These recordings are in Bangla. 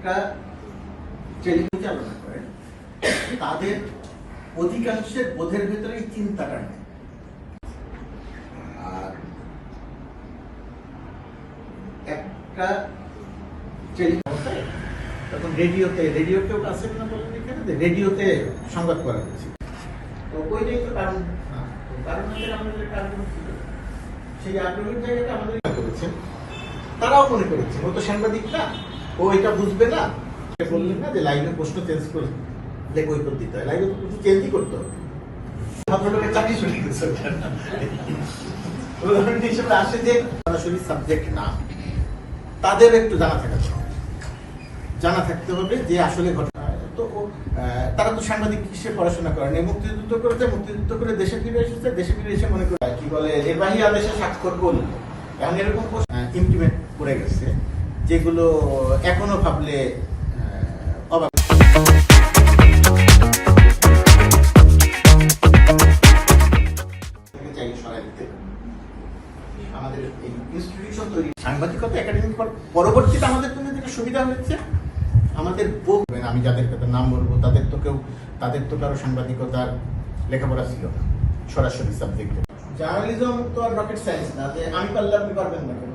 একটা পরিচালনা করেন তাদের অধিকাংশের বোধের ভেতরে এই চিন্তাটা নেই। আর একটা তখন রেডিওতেও আছে না বলেন এখানে রেডিওতে সংবাদ করা হয়েছে। তো ওইটাই তো কারণ আমাদের কারণ ছিল সেই আগ্রহের জায়গাটা আমাদের করেছেন। তারাও মনে করেছে ও তো সাংবাদিক না, ও এটা বুঝবে না। বললেন না যে লাইনে প্রশ্ন চেঞ্জ করলে বই করতে দিতে হয়, লাইনে তো প্রশ্ন চেঞ্জই করতে হবে। ভদ্রলোকের চাকরি চলে গেছে উদাহরণ হিসেবে আসে যে সরাসরি সাবজেক্ট না, তাদের একটু জানা থাকতে হবে যে আসলে ঘটনা। তো তারা তো সাংবাদিক হিসেবে পড়াশোনা করেনি, মুক্তিযুদ্ধ করেছে, মুক্তিযুদ্ধ করে দেশে ফিরে এসেছে, দেশে ফিরে এসে মনে করে কি বলে নির্বাহী আদেশে স্বাক্ষর করল। এখন এরকম ইমপ্লিমেন্ট করে গেছে যেগুলো এখনো ভাবলে অবাক। আমাদের এই ইনস্টিটিউশন তৈরি সাংবাদিকতা একাডেমি পরবর্তীতে আমাদের জন্য যেটা সুবিধা হয়েছে, আমাদের আমি যাদের কথা নাম বলবো তাদের তো কারো সাংবাদিকতার লেখাপড়া ছিল না সরাসরি সাবজেক্টে। জার্নালিজম তো আর রকেট সায়েন্স না যে আমি পারলে আপনি পারবেন না কেন।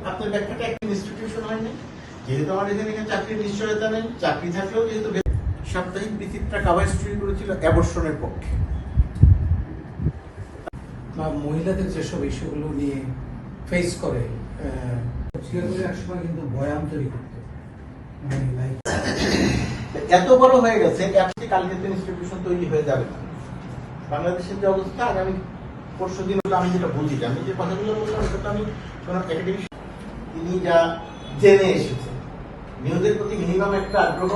আপনার ব্যাখ্যাটা একটা ইনস্টিটিউশন হয়নি, যেহেতু আমাদের এখানে চাকরির নিশ্চয়তা নেই, চাকরি থাকলেও যেহেতু সাপ্তাহিক বিচিত্রা কাভার স্টোরি করেছিল অ্যাবর্শনের পক্ষে। মহিলাদের যেসব ইস্যুগুলো নিয়ে ফেস করে একসময় কিন্তু বয়ান তৈরি করতো, এত বড় হয়ে গেছে কালকে তো ইনস্টিটিউশন তৈরি হয়ে যাবে না। বাংলাদেশের যে অবস্থা আগামী পরশু দিন আমি যেটা বুঝি, আমি যে কথাগুলো বললাম সেটা আমি কোন একাডেমিক তিনি যা জেনে এসেছে নিউজের প্রতি মিনিমাম একটা আগ্রহ